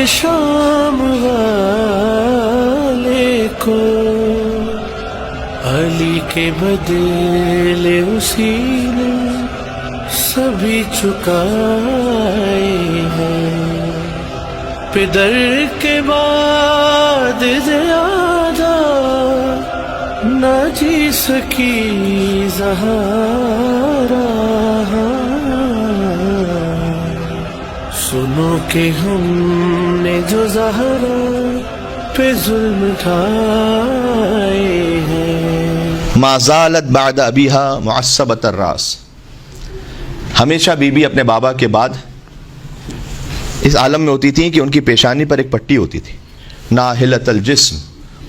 شام والے کو علی کے بدلے اسی نے سبھی چکائے ہیں، پدر کے بعد زیادہ نہ جی سکی زہرا، سنو کہ ہم نے جو زہرا پہ ظلم ڈھائے ہیں۔ ما زالت بعد ابیہا معصبۃ الراس، ہمیشہ بی بی اپنے بابا کے بعد اس عالم میں ہوتی تھیں کہ ان کی پیشانی پر ایک پٹی ہوتی تھی، ناہلۃ الجسم،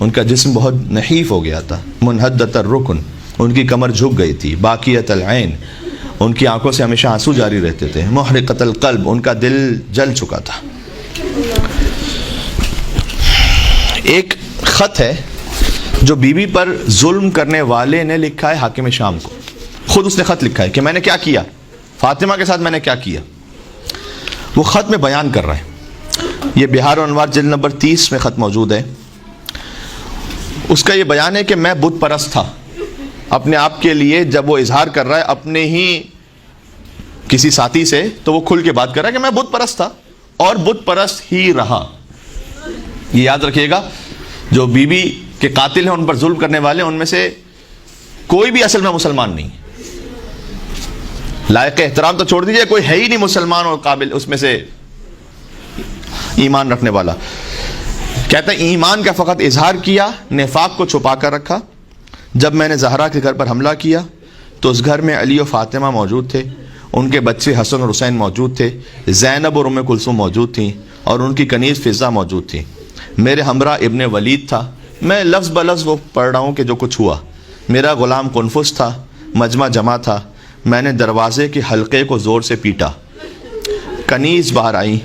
ان کا جسم بہت نحیف ہو گیا تھا، منحدۃ الرکن، ان کی کمر جھک گئی تھی، باقیۃ العین، ان کی آنکھوں سے ہمیشہ آنسو جاری رہتے تھے، محرقۃ القلب، ان کا دل جل چکا تھا۔ ایک خط ہے جو بی بی پر ظلم کرنے والے نے لکھا ہے حاکم شام کو، خود اس نے خط لکھا ہے کہ میں نے کیا کیا، فاطمہ کے ساتھ میں نے کیا کیا، وہ خط میں بیان کر رہا ہے۔ یہ بہار الانوار جلد نمبر 30 میں خط موجود ہے۔ اس کا یہ بیان ہے کہ میں بت پرست تھا، اپنے آپ کے لیے جب وہ اظہار کر رہا ہے اپنے ہی کسی ساتھی سے، تو وہ کھل کے بات کر رہا ہے کہ میں بت پرست تھا اور بت پرست ہی رہا۔ یہ یاد رکھیے گا، جو بی بی کے قاتل ہیں، ان پر ظلم کرنے والے ہیں، ان میں سے کوئی بھی اصل میں مسلمان نہیں، لائق احترام تو چھوڑ دیجئے، کوئی ہے ہی نہیں مسلمان اور قابل اس میں سے ایمان رکھنے والا۔ کہتا ہے ایمان کا فقط اظہار کیا، نفاق کو چھپا کر رکھا۔ جب میں نے زہرا کے گھر پر حملہ کیا تو اس گھر میں علی و فاطمہ موجود تھے، ان کے بچے حسن اور حسین موجود تھے، زینب اور ام کلثوم موجود تھیں، اور ان کی کنیز فضہ موجود تھی۔ میرے ہمراہ ابن ولید تھا، میں لفظ بلفظ وہ پڑھ رہا ہوں کہ جو کچھ ہوا۔ میرا غلام قنفس تھا، مجمع جمع تھا، میں نے دروازے کے حلقے کو زور سے پیٹا، کنیز باہر آئی،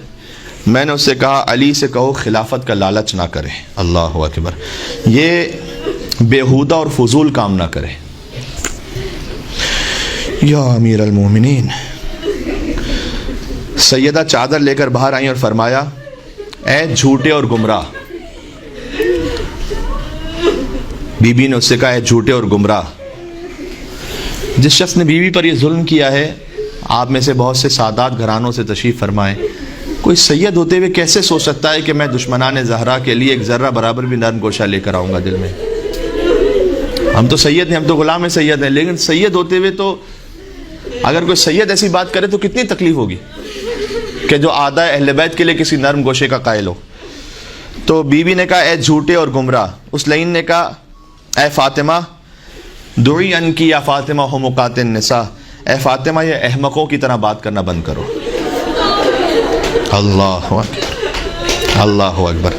میں نے اس سے کہا علی سے کہو خلافت کا لالچ نہ کرے، اللہ اکبر، یہ بےہودہ اور فضول کام نہ کرے۔ یا امیر المومنین، سیدہ چادر لے کر باہر آئیں اور فرمایا اے جھوٹے اور گمراہ۔ بی بی نے اس سے کہا اے جھوٹے اور گمراہ۔ جس شخص نے بیوی پر یہ ظلم کیا ہے، آپ میں سے بہت سے سادات گھرانوں سے تشریف فرمائیں، کوئی سید ہوتے ہوئے کیسے سوچ سکتا ہے کہ میں دشمنان زہرا کے لیے ایک ذرہ برابر بھی نرم گوشہ لے کر آؤں گا دل میں؟ ہم تو سید ہیں، ہم تو غلام سید ہیں، لیکن سید ہوتے ہوئے تو اگر کوئی سید ایسی بات کرے تو کتنی تکلیف ہوگی کہ جو آدھا اہل بیت کے لیے کسی نرم گوشے کا قائل ہو۔ تو بی بی نے کہا اے جھوٹے اور گمراہ۔ اس لعین نے کہا اے فاطمہ دعی ان کی یا فاطمہ حمقات النساء، اے فاطمہ یہ احمقوں کی طرح بات کرنا بند کرو۔ اللہ اکبر، اللہ اکبر۔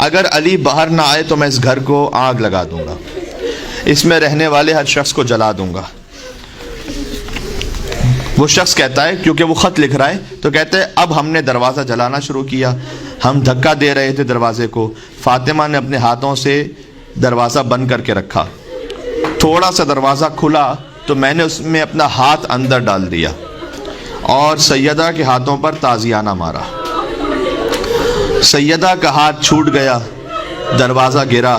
اگر علی باہر نہ آئے تو میں اس گھر کو آگ لگا دوں گا، اس میں رہنے والے ہر شخص کو جلا دوں گا۔ وہ شخص کہتا ہے، کیونکہ وہ خط لکھ رہا ہے، تو کہتے ہیں اب ہم نے دروازہ جلانا شروع کیا، ہم دھکا دے رہے تھے دروازے کو، فاطمہ نے اپنے ہاتھوں سے دروازہ بند کر کے رکھا، تھوڑا سا دروازہ کھلا تو میں نے اس میں اپنا ہاتھ اندر ڈال دیا اور سیدہ کے ہاتھوں پر تازیانہ مارا۔ سیدہ کا ہاتھ چھوٹ گیا، دروازہ گرا،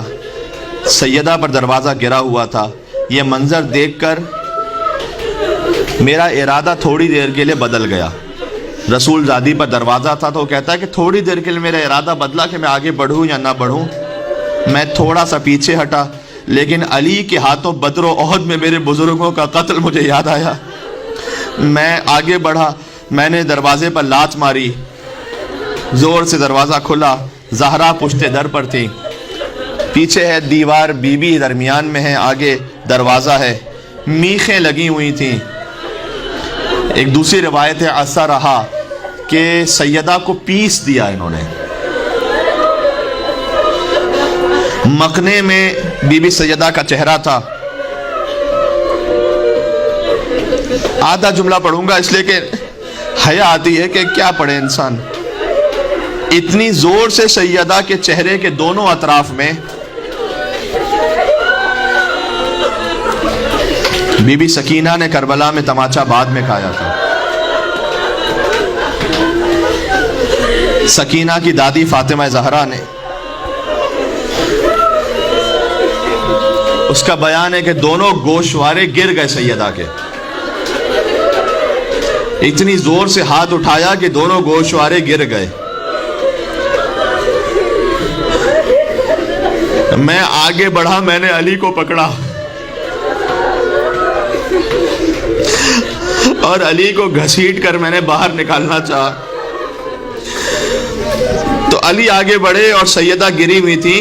سیدہ پر دروازہ گرا ہوا تھا۔ یہ منظر دیکھ کر میرا ارادہ تھوڑی دیر کے لیے بدل گیا۔ رسول زادی پر دروازہ تھا تو وہ کہتا ہے کہ تھوڑی دیر کے لیے میرا ارادہ بدلا کہ میں آگے بڑھوں یا نہ بڑھوں۔ میں تھوڑا سا پیچھے ہٹا، لیکن علی کے ہاتھوں بدر و احد میں میرے بزرگوں کا قتل مجھے یاد آیا۔ میں آگے بڑھا، میں نے دروازے پر لات ماری، زور سے دروازہ کھلا، زہرا پشت در پر تھی، پیچھے ہے دیوار، بی بی درمیان میں ہے، آگے دروازہ ہے، میخیں لگی ہوئی تھیں۔ ایک دوسری روایت ہے ایسا رہا کہ سیدہ کو پیس دیا انہوں نے۔ مکنے میں بی بی سیدہ کا چہرہ تھا۔ آدھا جملہ پڑھوں گا اس لیے کہ حیا آتی ہے کہ کیا پڑھے انسان۔ اتنی زور سے سیدہ کے چہرے کے دونوں اطراف میں بی بی سکینہ نے کربلا میں تماچا بعد میں کھایا تھا۔ سکینہ کی دادی فاطمہ زہرا نے، اس کا بیان ہے کہ دونوں گوشوارے گر گئے سیدہ کے، اتنی زور سے ہاتھ اٹھایا کہ دونوں گوشوارے گر گئے۔ میں آگے بڑھا، میں نے علی کو پکڑا اور علی کو گھسیٹ کر میں نے باہر نکالنا چاہا، تو علی آگے بڑھے اور سیدہ گری ہوئی تھی،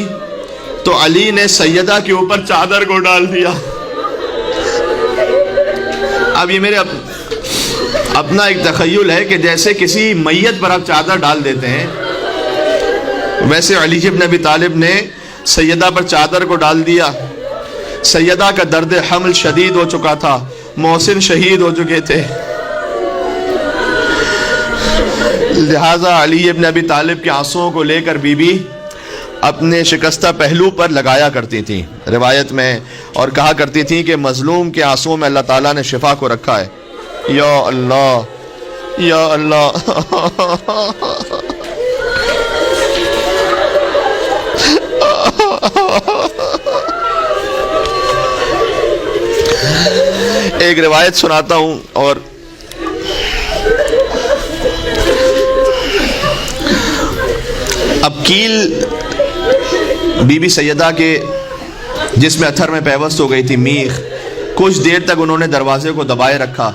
تو علی نے سیدہ کے اوپر چادر کو ڈال دیا۔ اب یہ میرے اپنا ایک تخیل ہے کہ جیسے کسی میت پر آپ چادر ڈال دیتے ہیں، ویسے علی بن ابی طالب نے سیدہ پر چادر کو ڈال دیا۔ سیدہ کا درد حمل شدید ہو چکا تھا، محسن شہید ہو چکے تھے، لہذا علی بن ابی طالب کے آنسوؤں کو لے کر بی بی اپنے شکستہ پہلو پر لگایا کرتی تھیں روایت میں، اور کہا کرتی تھیں کہ مظلوم کے آنسوؤں میں اللہ تعالیٰ نے شفا کو رکھا ہے۔ یا اللہ یا اللہ۔ ایک روایت سناتا ہوں، اور اب کیل بی بی سیدہ کے جس میں اتھر میں پیوست ہو گئی تھی میخ، کچھ دیر تک انہوں نے دروازے کو دبائے رکھا۔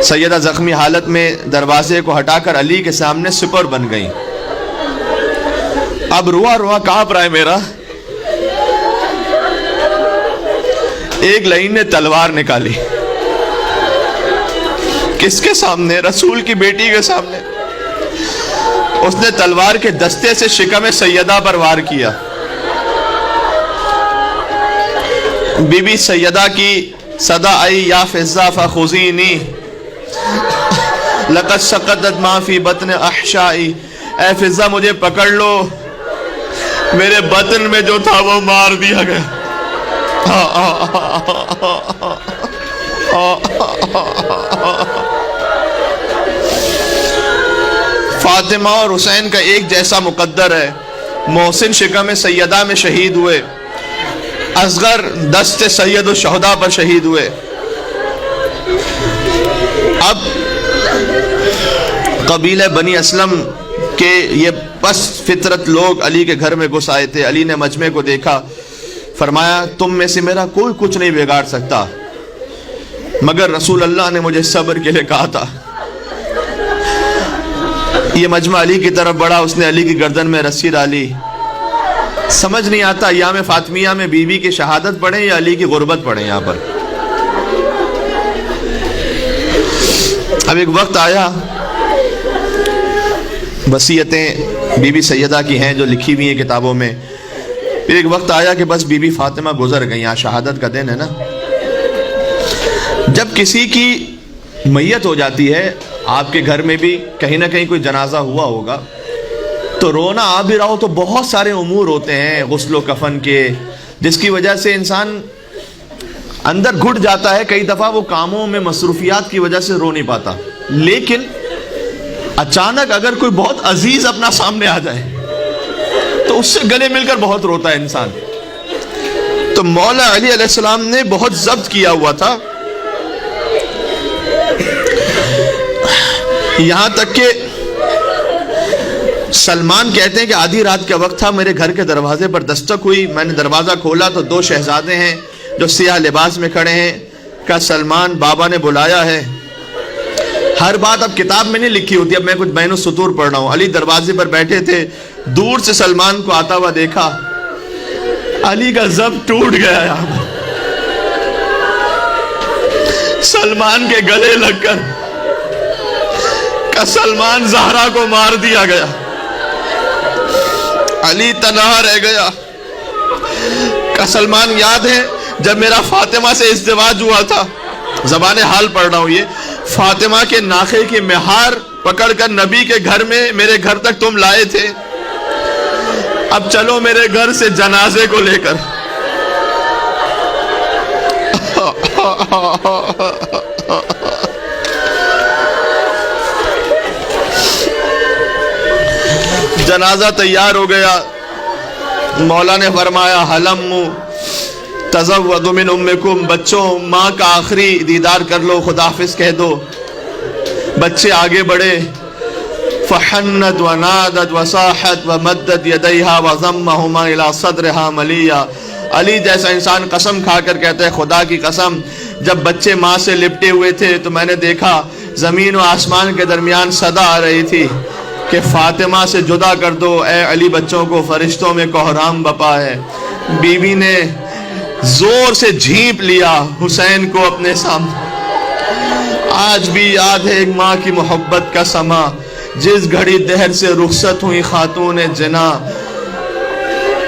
سیدہ زخمی حالت میں دروازے کو ہٹا کر علی کے سامنے سپر بن گئیں۔ اب روا روا کانپ رہا ہے میرا۔ ایک لعین نے تلوار نکالی، کس کے سامنے؟ رسول کی بیٹی کے سامنے۔ اس نے تلوار کے دستے سے شکم سیدہ پر وار کیا۔ بی بی سیدہ کی صدا آئی، یا فضہ فخذینی لقد سقطت ما فی بطن احشائی، اے فضہ مجھے پکڑ لو، میرے بطن میں جو تھا وہ مار دیا گیا۔ فاطمہ اور حسین کا ایک جیسا مقدر ہے، محسن شکم سیدہ میں شہید ہوئے، اصغر دست سید الشہداء پر شہید ہوئے۔ اب قبیلہ بنی اسلم کے یہ پست فطرت لوگ علی کے گھر میں گھس آئے تھے۔ علی نے مجمع کو دیکھا، فرمایا تم میں سے میرا کوئی کچھ نہیں بگاڑ سکتا، مگر رسول اللہ نے مجھے صبر کے لیے کہا تھا۔ یہ مجمع علی کی طرف بڑھا، اس نے علی کی گردن میں رسی ڈالی۔ سمجھ نہیں آتا ایام فاطمیہ میں بی بی کی شہادت پڑھیں یا علی کی غربت پڑھیں۔ یہاں پر اب ایک وقت آیا، وصیتیں بی بی سیدہ کی ہیں جو لکھی ہوئی ہیں کتابوں میں، پھر ایک وقت آیا کہ بس بی بی فاطمہ گزر گئی، یہاں شہادت کا دن ہے نا۔ جب کسی کی میت ہو جاتی ہے، آپ کے گھر میں بھی کہیں نہ کہیں کوئی جنازہ ہوا ہوگا، تو رونا آ بھی رہا ہو تو بہت سارے امور ہوتے ہیں غسل و کفن کے، جس کی وجہ سے انسان اندر گھٹ جاتا ہے۔ کئی دفعہ وہ کاموں میں مصروفیات کی وجہ سے رو نہیں پاتا، لیکن اچانک اگر کوئی بہت عزیز اپنا سامنے آ جائے تو اس سے گلے مل کر بہت روتا ہے انسان۔ تو مولا علی علیہ السلام نے بہت ضبط کیا ہوا تھا، یہاں تک کہ سلمان کہتے ہیں کہ آدھی رات کا وقت تھا، میرے گھر کے دروازے پر دستک ہوئی، میں نے دروازہ کھولا تو دو شہزادے ہیں جو سیاہ لباس میں کھڑے ہیں۔ کہا سلمان بابا نے بلایا ہے۔ ہر بات اب کتاب میں نہیں لکھی ہوتی، اب میں کچھ بین السطور پڑھ رہا ہوں۔ علی دروازے پر بیٹھے تھے، دور سے سلمان کو آتا ہوا دیکھا، علی کا ضبط ٹوٹ گیا یہاں پر۔ سلمان کے گلے لگ کر کہ سلمان زہرا کو مار دیا گیا، علی تنہا رہ گیا۔ کہ سلمان یاد ہے جب میرا فاطمہ سے ازدواج ہوا تھا، زبان حال پڑھ رہا ہوں، یہ فاطمہ کے ناخے کی مہار پکڑ کر نبی کے گھر میں میرے گھر تک تم لائے تھے، اب چلو میرے گھر سے جنازے کو لے کر۔ جنازہ تیار ہو گیا. مولا نے فرمایا حلم تزودوا من امکم، بچوں ماں کا آخری دیدار کر لو، خدا حافظ کہہ دو. بچے آگے بڑھے. فحنت ونادت وصاحت ومدت یدیہا وضمہما الی صدرہا ملیا. علی جیسا انسان قسم کھا کر کہتا ہے خدا کی قسم، جب بچے ماں سے لپٹے ہوئے تھے تو میں نے دیکھا زمین و آسمان کے درمیان صدا آ رہی تھی کہ فاطمہ سے جدا کر دو اے علی، بچوں کو فرشتوں میں کوہرام بپا ہے. بی بی نے زور سے جھینپ لیا حسین کو اپنے سامنے. آج بھی یاد ہے ایک ماں کی محبت کا سما، جس گھڑی دہر سے رخصت ہوئی خاتون جنا،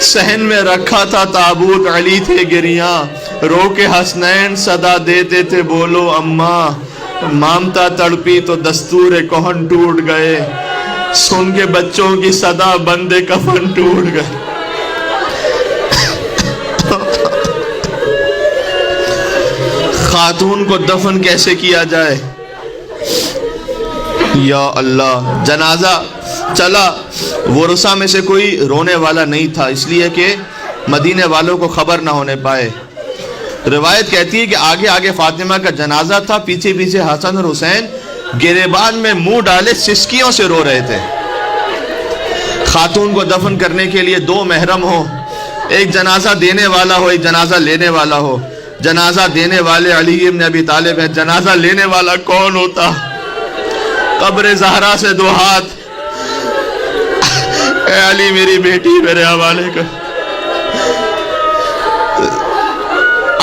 صحن میں رکھا تھا تابوت، علی تھے گریاں، رو کے حسنین صدا دیتے تھے بولو اماں. مامتا تڑپی تو دستور کہن ٹوٹ گئے، سن کے بچوں کی صدا بندے کفن ٹوٹ گئے. خاتون کو دفن کیسے کیا جائے؟ یا اللہ. جنازہ چلا، ورثہ میں سے کوئی رونے والا نہیں تھا، اس لیے کہ مدینے والوں کو خبر نہ ہونے پائے. روایت کہتی ہے کہ آگے آگے فاطمہ کا جنازہ تھا، پیچھے پیچھے حسن اور حسین گریبان میں منہ ڈالے سسکیوں سے رو رہے تھے. خاتون کو دفن کرنے کے لیے دو محرم ہو، ایک جنازہ دینے والا ہو، ایک جنازہ لینے والا ہو. جنازہ دینے والے علی بن ابی طالب ہیں، جنازہ لینے والا کون ہوتا؟ قبر زہرا سے دو ہاتھ، اے علی میری بیٹی میرے حوالے کر.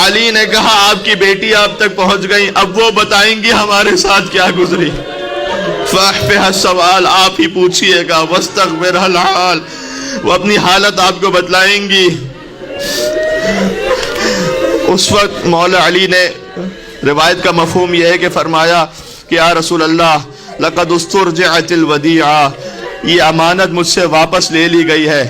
علی نے کہا آپ کی بیٹی آپ تک پہنچ گئی، اب وہ بتائیں گی ہمارے ساتھ کیا گزری. فاحفظ السوال، آپ ہی پوچھئے گا. واستغفر الحال، وہ اپنی حالت آپ کو بتلائیں گی. اس وقت مولا علی نے، روایت کا مفہوم یہ ہے کہ فرمایا کہ یا رسول اللہ لقد استرجعت الودیعہ، یہ امانت مجھ سے واپس لے لی گئی ہے،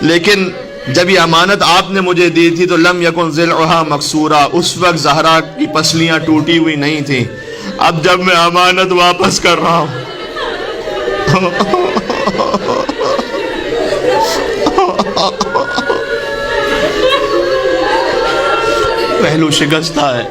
لیکن جب یہ امانت آپ نے مجھے دی تھی تو لم یکن ضلعھا مکسورا، اس وقت زہرا کی پسلیاں ٹوٹی ہوئی نہیں تھیں. اب جب میں امانت واپس کر رہا ہوں پہلو شکستہ ہے.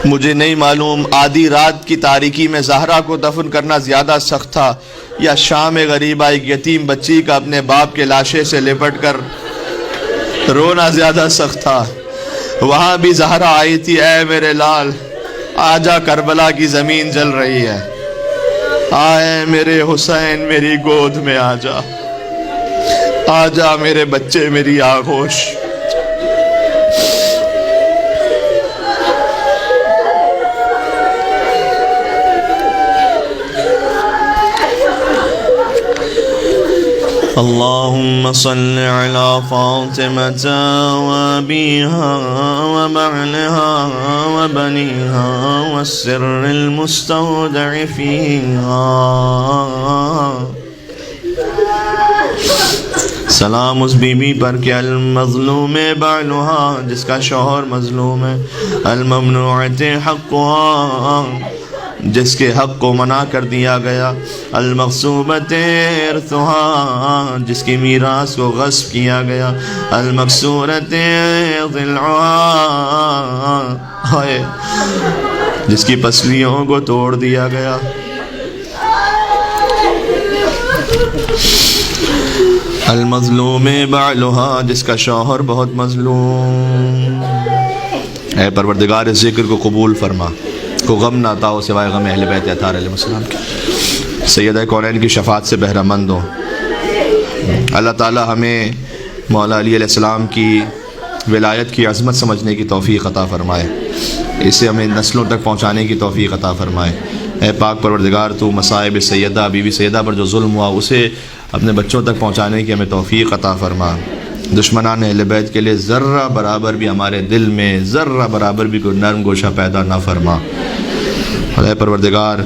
مجھے نہیں معلوم آدھی رات کی تاریکی میں زہرا کو دفن کرنا زیادہ سخت تھا یا شام غریبہ ایک یتیم بچی کا اپنے باپ کے لاشے سے لپٹ کر رونا زیادہ سخت تھا. وہاں بھی زہرا آئی تھی، اے میرے لال آجا کربلا کی زمین جل رہی ہے، آئے میرے حسین میری گود میں آجا، آجا میرے بچے میری آغوش. اللهم صل على فاطمة وأبيها وبعلها وبنيها والسر المستودع فيها. سلام اس بی بی پر کہ المظلوم بعلها، جس کا شوہر مظلوم ہے، الممنوعۃ حقها، جس کے حق کو منع کر دیا گیا، المغصوبۃ ارثها، جس کی میراث کو غصب کیا گیا، المکسورۃ ضلعها، جس کی پسلیوں کو توڑ دیا گیا. المظلوم بعلها، جس کا شوہر بہت مظلوم. اے پروردگار ذکر کو قبول فرما، کو غم نہ عطا ہو سوائے غم اہل بیت اطہار علیہ السلام کے. سیدہ کونین کی شفاعت سے بہرہ مند ہو. اللہ تعالی ہمیں مولا علی علیہ السلام کی ولایت کی عظمت سمجھنے کی توفیق عطا فرمائے، اسے ہمیں نسلوں تک پہنچانے کی توفیق عطا فرمائے. اے پاک پروردگار تو مصائب سیدہ بی بی سیدہ پر جو ظلم ہوا اسے اپنے بچوں تک پہنچانے کی ہمیں توفیق عطا فرما. دشمنان اہل بیت کے لیے ذرہ برابر بھی ہمارے دل میں ذرہ برابر بھی کوئی نرم گوشہ پیدا نہ فرما. اے پروردگار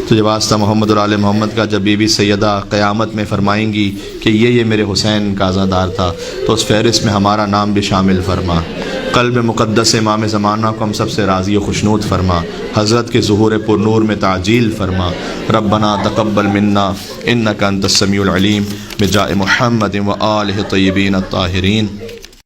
تجھے واسطہ محمد اور آل محمد کا جب بی بی سیدہ قیامت میں فرمائیں گی کہ یہ میرے حسین کا عزادار تھا تو اس فہرست میں ہمارا نام بھی شامل فرما. قلب مقدس امام زمانہ کو ہم سب سے راضی و خوشنود فرما، حضرت کے ظہور پر نور میں تعجیل فرما۔ ربنا تقبل منا انک انت السمیع العلیم بجاہ محمد و آلہ الطیبین الطاہرین۔